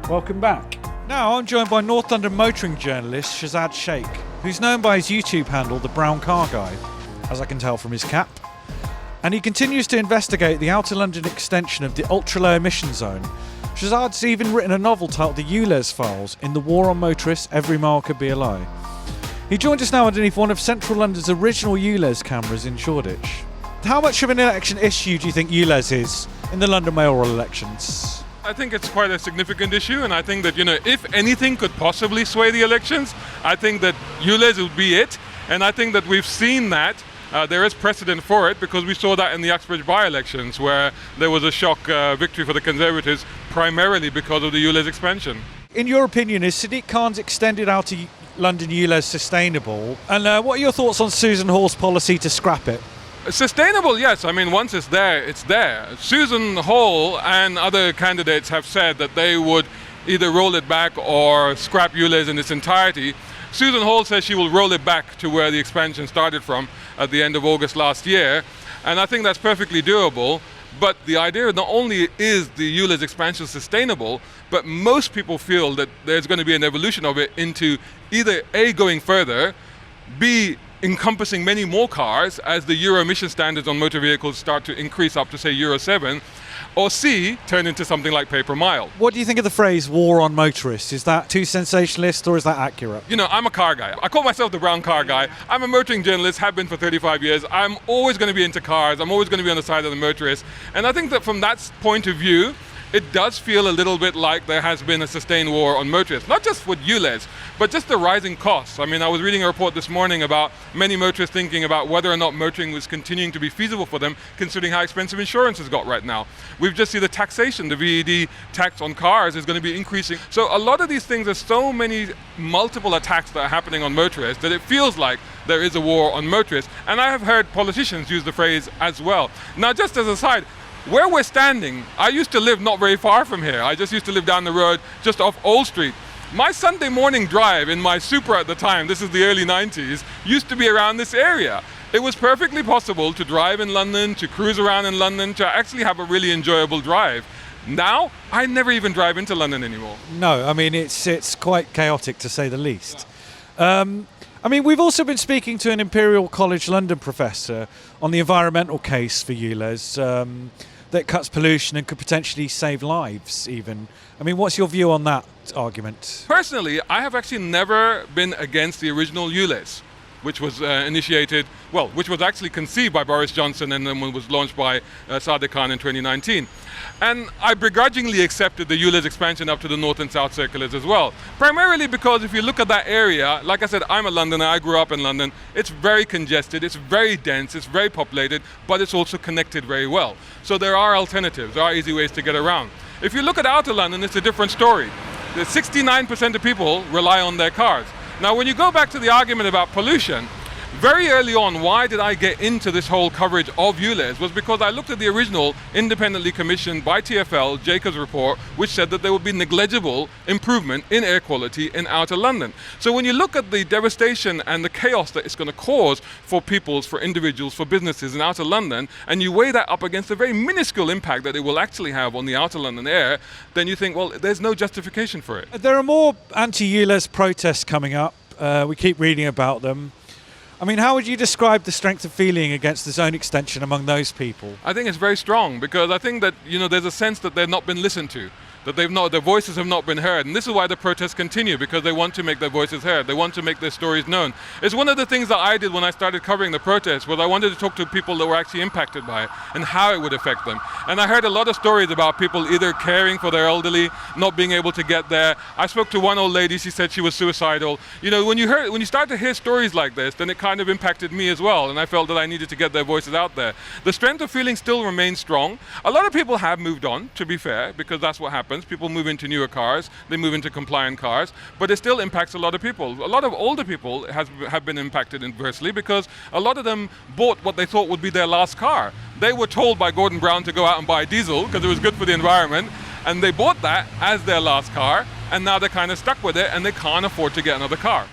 Welcome back. Now I'm joined by North London motoring journalist Shahzad Sheikh, who's known by his YouTube handle, the BrownCarGuy, as I can tell from his cap. And he continues to investigate the Outer London extension of the ultra-low emission zone. Shahzad's even written a novel titled The Ulez Files, In the War on Motorists, Every Mile Could Be a Lie. He joins us now underneath one of Central London's original Ulez cameras in Shoreditch. How much of an election issue do you think Ulez is in the London mayoral elections? I think it's quite a significant issue, and I think that, if anything could possibly sway the elections, I think that Ulez would be it. And I think that we've seen that. There is precedent for it because we saw that in the Uxbridge by-elections where there was a shock victory for the Conservatives primarily because of the Ulez expansion. In your opinion, is Sadiq Khan's extended Outer London Ulez sustainable? And what are your thoughts on Susan Hall's policy to scrap it? Sustainable, yes. I mean, once it's there, it's there. Susan Hall and other candidates have said that they would either roll it back or scrap Ulez in its entirety. Susan Hall says she will roll it back to where the expansion started from at the end of August last year. And I think that's perfectly doable. But the idea not only is the Ulez expansion sustainable, but most people feel that there's going to be an evolution of it into either A, going further, B, encompassing many more cars as the Euro emission standards on motor vehicles start to increase up to, say, Euro 7, or C, turn into something like pay-per-mile. What do you think of the phrase war on motorists? Is that too sensationalist or is that accurate? I'm a car guy. I call myself the brown car guy. I'm a motoring journalist, have been for 35 years. I'm always going to be into cars. I'm always going to be on the side of the motorist. And I think that from that point of view, it does feel a little bit like there has been a sustained war on motorists, not just with Ulez, but just the rising costs. I mean, I was reading a report this morning about many motorists thinking about whether or not motoring was continuing to be feasible for them, considering how expensive insurance has got right now. We've just seen the taxation, the VED tax on cars is going to be increasing. So a lot of these things, there's so many multiple attacks that are happening on motorists that it feels like there is a war on motorists. And I have heard politicians use the phrase as well. Now, just as a side, where we're standing, I used to live not very far from here. I just used to live down the road just off Old Street. My Sunday morning drive in my Supra at the time, this is the early 90s, used to be around this area. It was perfectly possible to drive in London, to cruise around in London, to actually have a really enjoyable drive. Now, I never even drive into London anymore. No, I mean, it's quite chaotic to say the least. We've also been speaking to an Imperial College London professor on the environmental case for Ulez that cuts pollution and could potentially save lives even. I mean, what's your view on that argument? Personally, I have actually never been against the original Ulez, which was which was actually conceived by Boris Johnson and then was launched by Sadiq Khan in 2019. And I begrudgingly accepted the Ulez expansion up to the North and South Circulars as well. Primarily because if you look at that area, like I said, I'm a Londoner, I grew up in London. It's very congested, it's very dense, it's very populated, but it's also connected very well. So there are alternatives, there are easy ways to get around. If you look at Outer London, it's a different story. 69% of people rely on their cars. Now, when you go back to the argument about pollution, very early on, why did I get into this whole coverage of Ulez was because I looked at the original independently commissioned by TfL, Jacobs report, which said that there would be negligible improvement in air quality in Outer London. So when you look at the devastation and the chaos that it's going to cause for peoples, for individuals, for businesses in Outer London, and you weigh that up against the very minuscule impact that it will actually have on the Outer London air, then you think, well, there's no justification for it. There are more anti-Ulez protests coming up. We keep reading about them. I mean, how would you describe the strength of feeling against the zone extension among those people? I think it's very strong because I think that, there's a sense that they've not been listened to, that their voices have not been heard. And this is why the protests continue, because they want to make their voices heard. They want to make their stories known. It's one of the things that I did when I started covering the protests, was I wanted to talk to people that were actually impacted by it and how it would affect them. And I heard a lot of stories about people either caring for their elderly, not being able to get there. I spoke to one old lady, she said she was suicidal. When you start to hear stories like this, then it kind of impacted me as well, and I felt that I needed to get their voices out there. The strength of feeling still remains strong. A lot of people have moved on, to be fair, because that's what happens. People move into newer cars, they move into compliant cars, but it still impacts a lot of people. A lot of older people have been impacted adversely because a lot of them bought what they thought would be their last car. They were told by Gordon Brown to go out and buy diesel because it was good for the environment, and they bought that as their last car, and now they're kind of stuck with it and they can't afford to get another car.